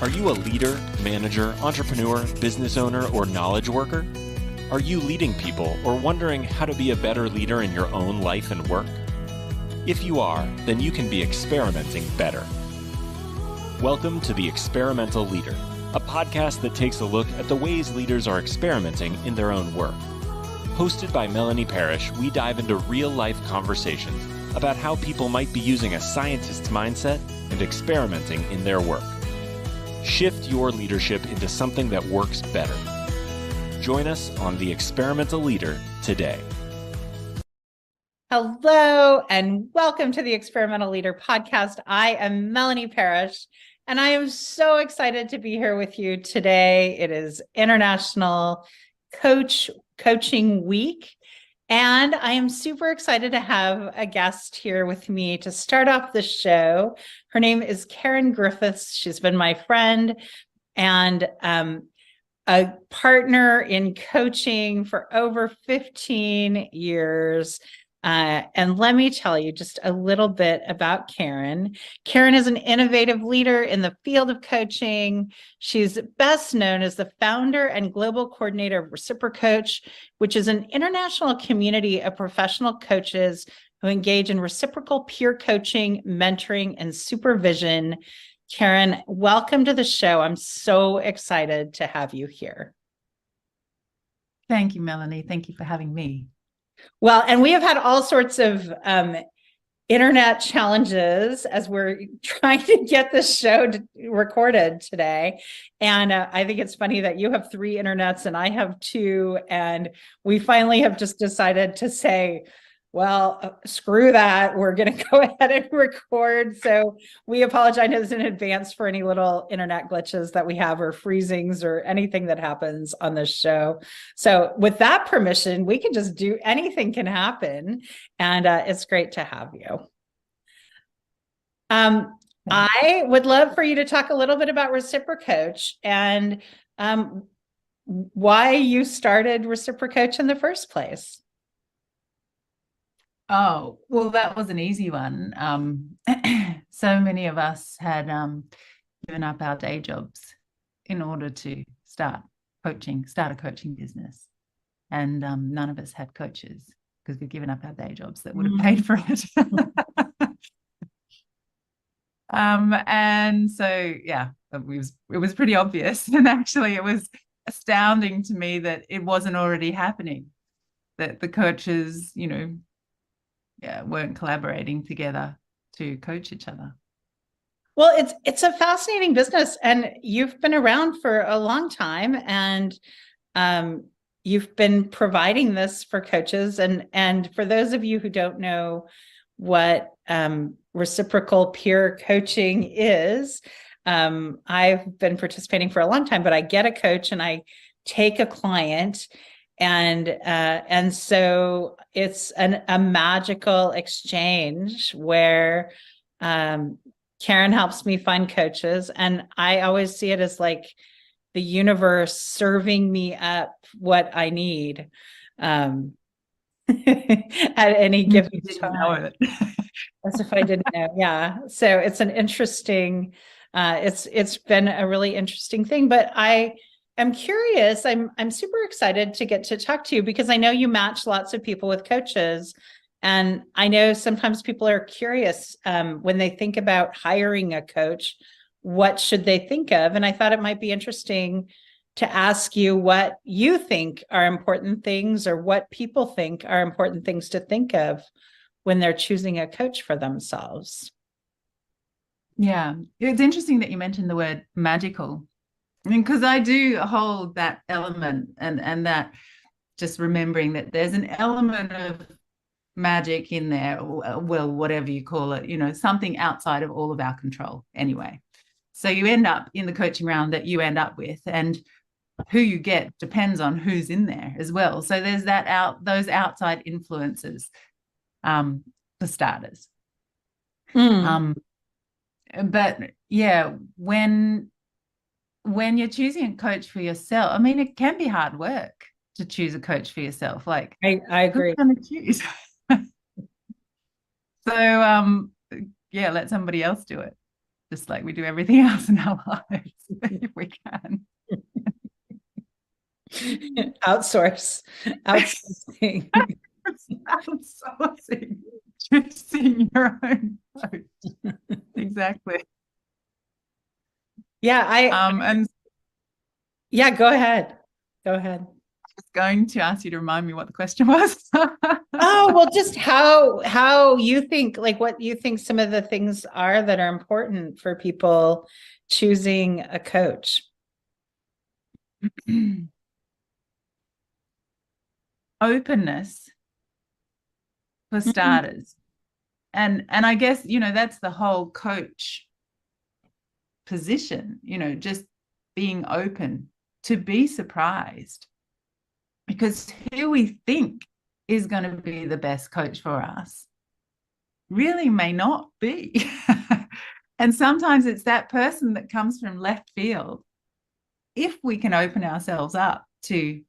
Are you a leader, manager, entrepreneur, business owner, or knowledge worker? Are you leading people or wondering how to be a better leader in your own life and work? If you are, then you can be experimenting better. Welcome to The Experimental Leader, a podcast that takes a look at the ways leaders are experimenting in their own work. Hosted by Melanie Parish, we dive into real-life conversations about how people might be using a scientist's mindset and experimenting in their work. Shift your leadership into something that works better. Join us on The Experimental Leader today. Hello, and welcome to the Experimental Leader podcast. I am Melanie Parish, and I am so excited to be here with you today. It is International Coaching Week, and I am super excited to have a guest here with me to start off the show. Her name is Kerryn Griffiths. She's been my friend and a partner in coaching for over 15 years. And let me tell you just a little bit about Kerryn. Kerryn is an innovative leader in the field of coaching. She's best known as the founder and global coordinator of ReciproCoach, which is an international community of professional coaches who engage in reciprocal peer coaching, mentoring, and supervision. Kerryn, welcome to the show. I'm so excited to have you here. Thank you, Melanie. Thank you for having me. Well, and we have had all sorts of internet challenges as we're trying to get this show recorded today. And I think it's funny that you have 3 internets and I have 2. And we finally have just decided to say, well, screw that. We're going to go ahead and record. So we apologize in advance for any little internet glitches that we have or freezings or anything that happens on this show. So with that permission, we can just do anything can happen. And it's great to have you. I would love for you to talk a little bit about ReciproCoach and why you started ReciproCoach in the first place. Oh, well, that was an easy one. So many of us had given up our day jobs in order to start a coaching business. And none of us had coaches because we'd given up our day jobs that would have paid for it. And so, yeah, it was pretty obvious. And actually, it was astounding to me that it wasn't already happening, that the coaches, weren't collaborating together to coach each other. Well, it's a fascinating business, and you've been around for a long time, and you've been providing this for coaches. And for those of you who don't know what reciprocal peer coaching is, I've been participating for a long time, but I get a coach and I take a client. And so it's a magical exchange where Kerryn helps me find coaches, and I always see it as like the universe serving me up what I need at any given time. As if I didn't know. Yeah. So it's an interesting. It's been a really interesting thing, but I'm curious. I'm super excited to get to talk to you because I know you match lots of people with coaches. And I know sometimes people are curious when they think about hiring a coach, what should they think of? And I thought it might be interesting to ask you what you think are important things or what people think are important things to think of when they're choosing a coach for themselves. Yeah, it's interesting that you mentioned the word magical. I mean, because I do hold that element and that just remembering that there's an element of magic in there, well, whatever you call it, something outside of all of our control anyway. So you end up in the coaching round that you end up with, and who you get depends on who's in there as well. So there's those outside influences for starters. But yeah, when you're choosing a coach for yourself, I mean, it can be hard work to choose a coach for yourself. Like, I agree. Who's going to choose? So, yeah, let somebody else do it. just like we do everything else in our lives, if we can. Outsourcing. Outsourcing, choosing your own coach. Exactly. Yeah, and yeah, go ahead. I was going to ask you to remind me what the question was. Oh, well, just how you think, like what you think some of the things are that are important for people choosing a coach. Openness, for starters. And I guess, that's the whole coach position, just being open to be surprised, because who we think is going to be the best coach for us really may not be. And sometimes it's that person that comes from left field. If we can open ourselves up to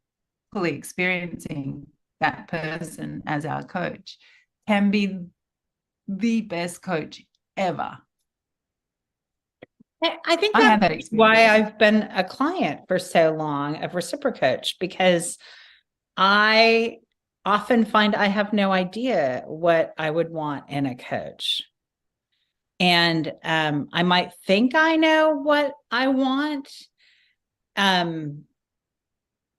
fully experiencing that person as our coach, can be the best coach ever. I think that's why I've been a client for so long of Reciprocoach, because I often find I have no idea what I would want in a coach. And I might think I know what I want.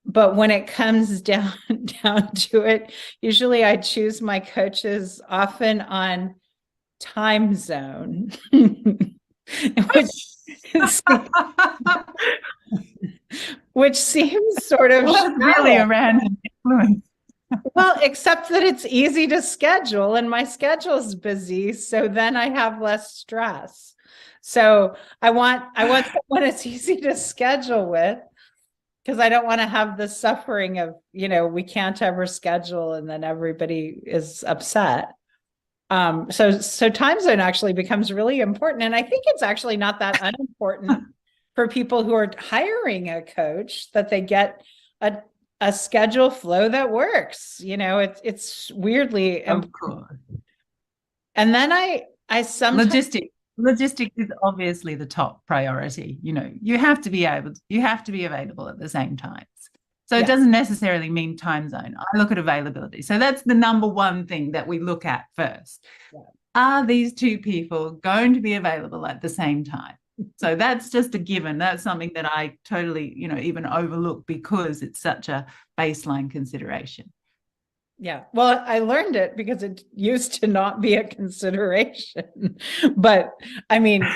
But when it comes down to it, usually I choose my coaches often on time zone, which seems sort of really a random influence. Well, except that it's easy to schedule and my schedule's busy, so then I have less stress. So I want someone it's easy to schedule with, because I don't want to have the suffering of, we can't ever schedule and then everybody is upset. So time zone actually becomes really important. And I think it's actually not that unimportant for people who are hiring a coach, that they get a schedule flow that works. It's weirdly important. And then I sometimes logistics is obviously the top priority. You have to be available at the same times. So it doesn't necessarily mean time zone. I look at availability. So that's the number one thing that we look at first. Yeah. Are these two people going to be available at the same time? So that's just a given. That's something that I totally, even overlook, because it's such a baseline consideration. Yeah. Well, I learned it because it used to not be a consideration. But I mean,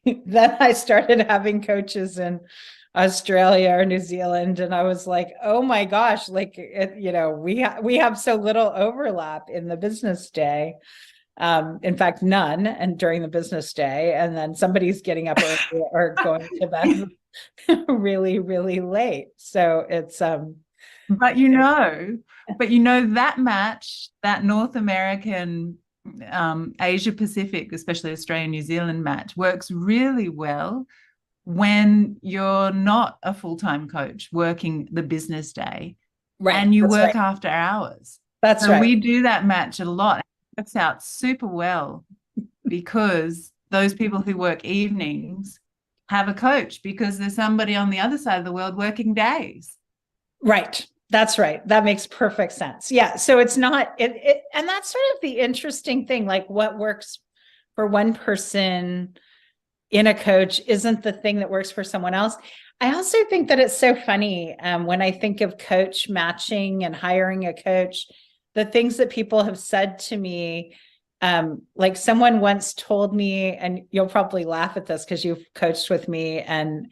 then I started having coaches in Australia or New Zealand, and I was like, oh my gosh, like we have so little overlap in the business day. In fact, none, and during the business day, and then somebody's getting up early or going to bed really, really late. So it's but that match, that North American, Asia Pacific, especially Australia, New Zealand match, works really well when you're not a full-time coach working the business day, right? And you work after hours. That's right. We do that match a lot. It works out super well because those people who work evenings have a coach, because there's somebody on the other side of the world working days. Right. That's right. That makes perfect sense. Yeah. So it's not it, and that's sort of the interesting thing, like what works for one person in a coach isn't the thing that works for someone else. I also think that it's so funny when I think of coach matching and hiring a coach, the things that people have said to me, like someone once told me, and you'll probably laugh at this because you've coached with me, and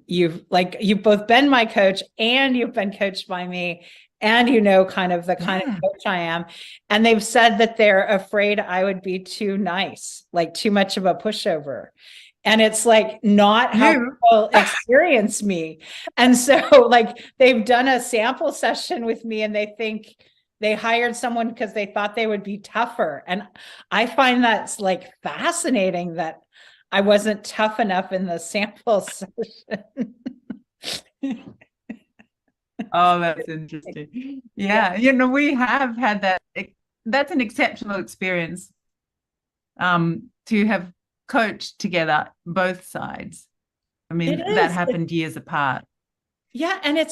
you've both been my coach and you've been coached by me, and kind of the kind of coach I am. And they've said that they're afraid I would be too nice, like too much of a pushover. And it's like not how people experience me. And so like they've done a sample session with me and they think they hired someone because they thought they would be tougher. And I find that's like fascinating that I wasn't tough enough in the sample session. Oh, that's interesting. Yeah, we have had that. That's an exceptional experience to have coach together, both sides. I mean, that happened years apart. Yeah. And I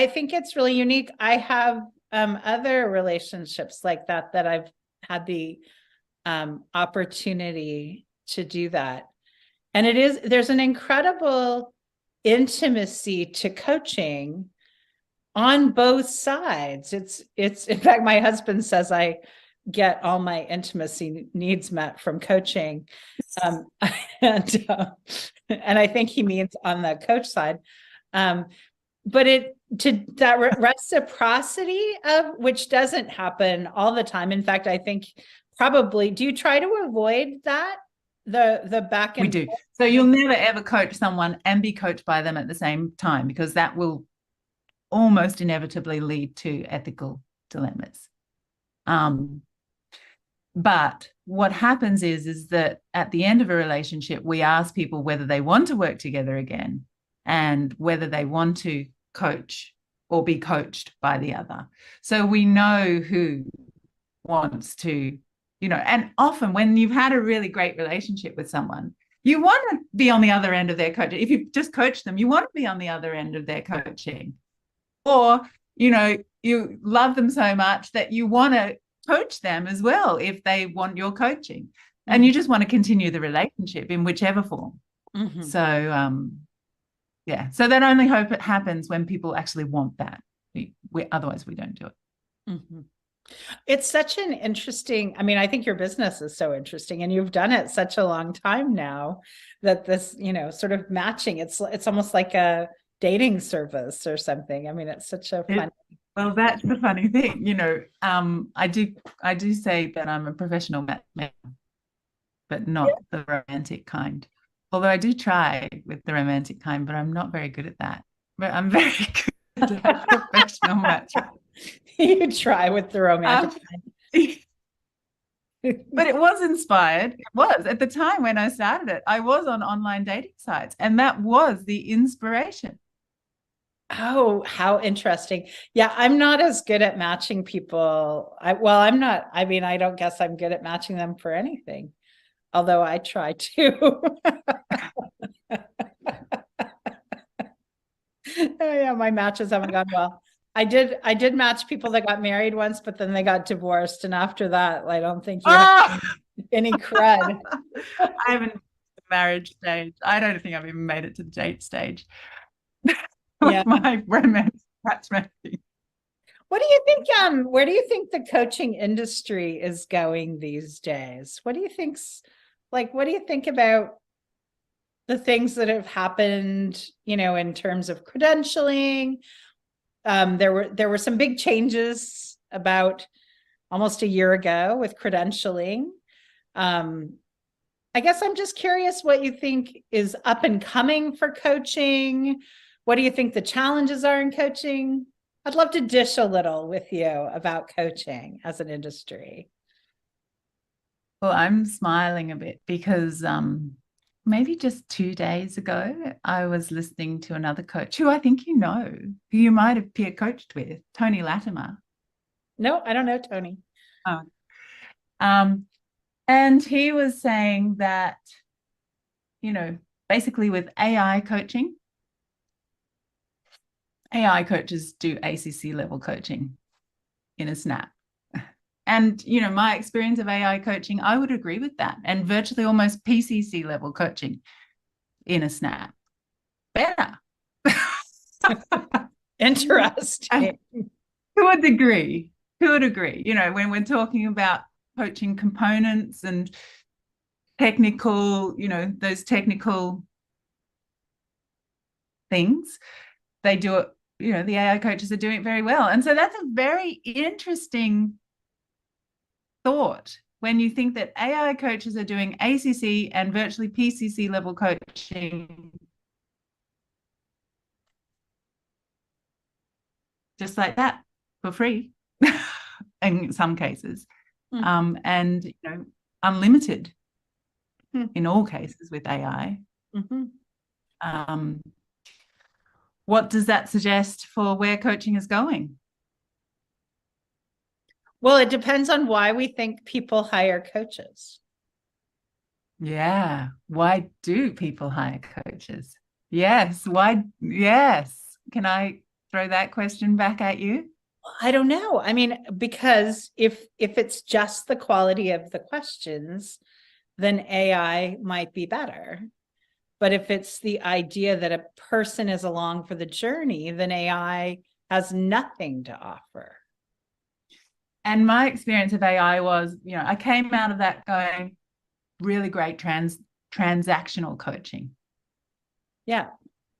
think it's really unique. I have other relationships like that I've had the opportunity to do that. And there's an incredible intimacy to coaching on both sides. It's in fact, my husband says I get all my intimacy needs met from coaching. And I think he means on the coach side. But that reciprocity of which doesn't happen all the time. In fact, I think probably, do you try to avoid that? The back and we do. So you'll never ever coach someone and be coached by them at the same time, because that will almost inevitably lead to ethical dilemmas. But what happens is that at the end of a relationship, we ask people whether they want to work together again and whether they want to coach or be coached by the other. So we know who wants to, and often when you've had a really great relationship with someone, you want to be on the other end of their coaching. If you've just coached them, you want to be on the other end of their coaching. Or, you love them so much that you want to coach them as well if they want your coaching. Mm-hmm. And you just want to continue the relationship in whichever form. Mm-hmm. So, so that only hope it happens when people actually want that. Otherwise, we don't do it. Mm-hmm. It's such an interesting, I think your business is so interesting, and you've done it such a long time now that this, sort of matching, it's almost like a dating service or something. It's such a fun. Well, that's the funny thing, I do say that I'm a professional matchmaker, but not the romantic kind. Although I do try with the romantic kind, but I'm not very good at that. But I'm very good at professional matchmaking. You try with the romantic kind. But it was inspired. It was at the time when I started it. I was on online dating sites, and that was the inspiration. Oh, how interesting. Yeah, I'm not as good at matching people. I'm not, I don't guess I'm good at matching them for anything, although I try to. Oh yeah, my matches haven't gone well. I did match people that got married once, but then they got divorced. And after that, I don't think you have any cred. I haven't the marriage stage. I don't think I've even made it to the date stage. With my romantic matchmaking. What do you think? Where do you think the coaching industry is going these days? What do you think about the things that have happened, in terms of credentialing? There were some big changes about almost a year ago with credentialing. I guess I'm just curious what you think is up and coming for coaching. What do you think the challenges are in coaching? I'd love to dish a little with you about coaching as an industry. Well, I'm smiling a bit because maybe just 2 days ago, I was listening to another coach who I think who you might have peer coached with, Tony Latimer. No, I don't know Tony. Oh. And he was saying that, basically with AI coaching, AI coaches do ACC level coaching in a snap. And, my experience of AI coaching, I would agree with that. And virtually almost PCC level coaching in a snap. Better. Interesting. Who would agree? When we're talking about coaching components and technical, those technical things, they do it, the AI coaches are doing it very well. And so that's a very interesting thought when you think that AI coaches are doing ACC and virtually PCC level coaching just like that for free in some cases, and unlimited in all cases with AI. What does that suggest for where coaching is going? Well, it depends on why we think people hire coaches. Yeah. Why do people hire coaches? Yes. Why? Yes. Can I throw that question back at you? I don't know. I mean, because if it's just the quality of the questions, then AI might be better. But if it's the idea that a person is along for the journey, then AI has nothing to offer. And my experience of AI was, I came out of that going, really great transactional coaching. Yeah.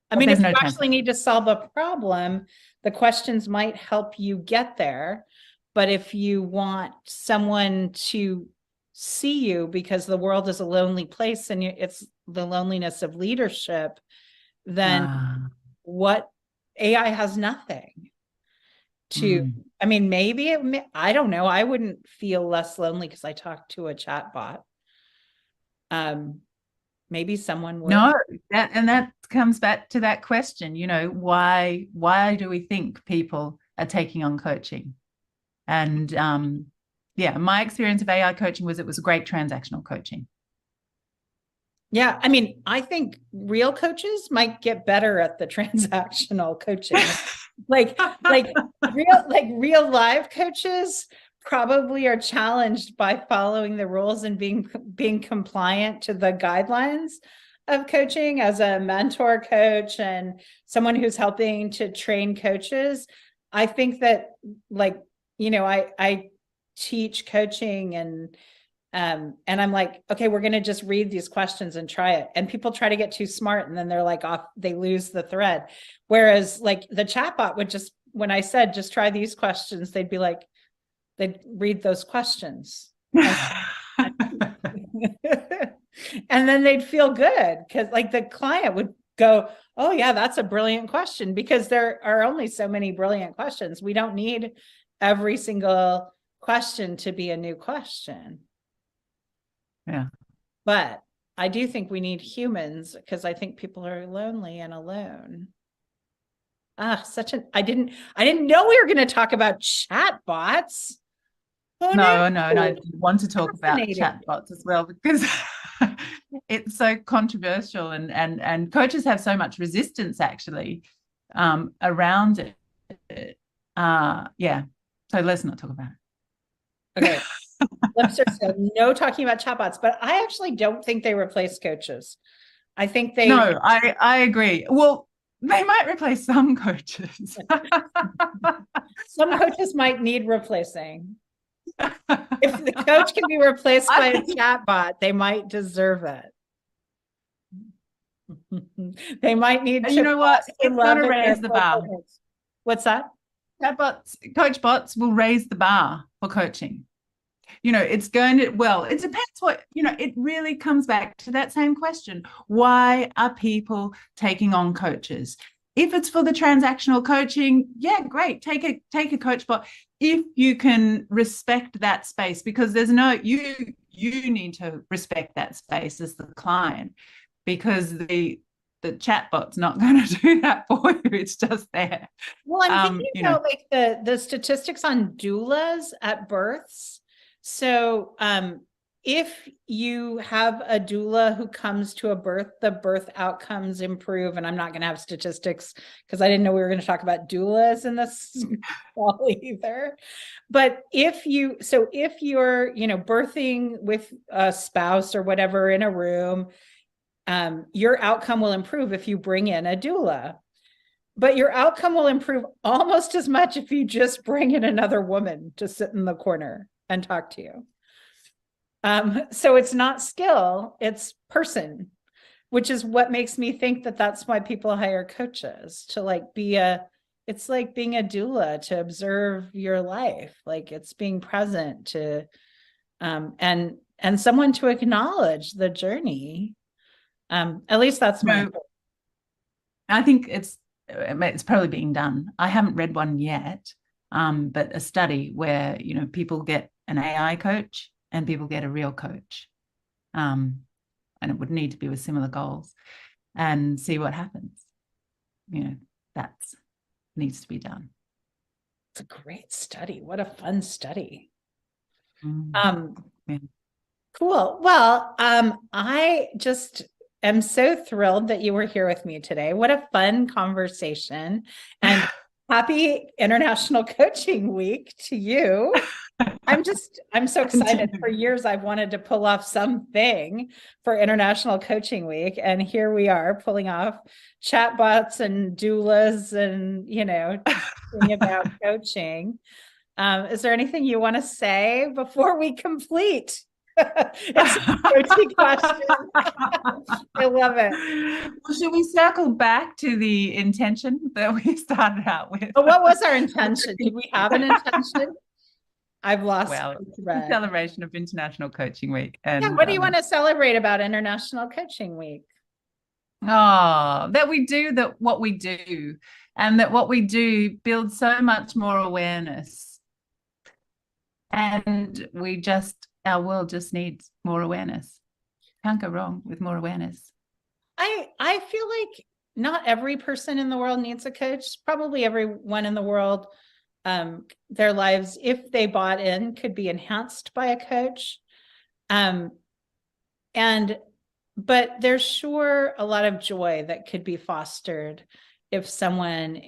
I But mean, if there's you no actually need to solve a problem, the questions might help you get there. But if you want someone to see you because the world is a lonely place and it's the loneliness of leadership, then what AI has nothing to, I mean, maybe I don't know. I wouldn't feel less lonely because I talked to a chat bot. Maybe someone would. No, that comes back to that question, why do we think people are taking on coaching? And my experience of AI coaching was it was a great transactional coaching. Yeah, I mean, I think real coaches might get better at the transactional coaching. like real live coaches probably are challenged by following the rules and being compliant to the guidelines of coaching as a mentor coach and someone who's helping to train coaches. I think that I teach coaching and I'm like, okay, we're going to just read these questions and try it. And people try to get too smart and then they're like off, they lose the thread. Whereas like the chatbot would just, when I said, just try these questions, they'd be like, they'd read those questions. And then they'd feel good because like the client would go, oh yeah, that's a brilliant question, because there are only so many brilliant questions. We don't need every single question to be a new question. Yeah. But I do think we need humans because I think people are lonely and alone. I didn't know we were going to talk about chatbots. Oh, no, I want to talk about chatbots as well because it's so controversial and coaches have so much resistance actually around it. So let's not talk about it. Okay. No talking about chatbots, but I actually don't think they replace coaches. I think they. No, I agree. Well, they might replace some coaches. Some coaches might need replacing. If the coach can be replaced by a chatbot, they might deserve it. They might need to. You know what? It's going to raise the bar. What's that? Coach bots will raise the bar for coaching. It's going to, well, it depends what, it really comes back to that same question. Why are people taking on coaches? If it's for the transactional coaching, yeah, great. Take a coach bot if you can respect that space, because there's no, you need to respect that space as the client, because the chatbot's not going to do that for you. It's just there. Well, I'm thinking about like the statistics on doulas at births. So if you have a doula who comes to a birth, the birth outcomes improve. And I'm not going to have statistics because I didn't know we were going to talk about doulas in this call either. But if you're, birthing with a spouse or whatever in a room, your outcome will improve if you bring in a doula. But your outcome will improve almost as much if you just bring in another woman to sit in the corner and talk to you. So it's not skill, it's person, which is what makes me think that that's why people hire coaches, to like it's like being a doula, to observe your life. Like it's being present to, and someone to acknowledge the journey. At least that's my. I think it's probably being done. I haven't read one yet, but a study where people get an AI coach and people get a real coach, and it would need to be with similar goals, and see what happens. That needs to be done. It's a great study. What a fun study. Yeah. Cool. Well, I just am so thrilled that you were here with me today. What a fun conversation, and happy International Coaching Week to you. I'm so excited. For years, I've wanted to pull off something for International Coaching Week. And here we are pulling off chatbots and doulas and, talking about coaching. Is there anything you want to say before we complete? It's a coaching question. I love it. Well, should we circle back to the intention that we started out with? What was our intention? Did we have an intention? I've lost. Well, it's a celebration of International Coaching Week. And what do you want to celebrate about International Coaching Week? That we do what we do, and that what we do builds so much more awareness. And our world just needs more awareness. Can't go wrong with more awareness. I feel like not every person in the world needs a coach. But everyone in the world, their lives, if they bought in, could be enhanced by a coach. But there's sure a lot of joy that could be fostered if someone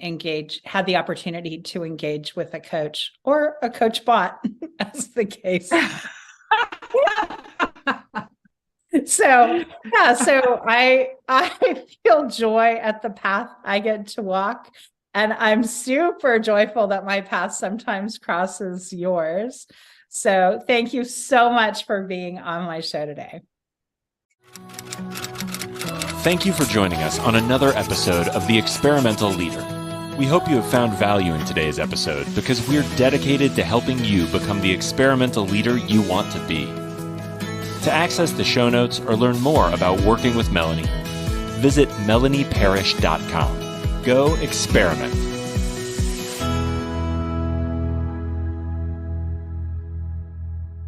had the opportunity to engage with a coach or a coach bot, as the case. So I feel joy at the path I get to walk, and I'm super joyful that my path sometimes crosses yours. So thank you so much for being on my show today. Thank you for joining us on another episode of The Experimental Leader. We hope you have found value in today's episode, because we're dedicated to helping you become the experimental leader you want to be. To access the show notes or learn more about working with Melanie, visit melanieparish.com. Go experiment.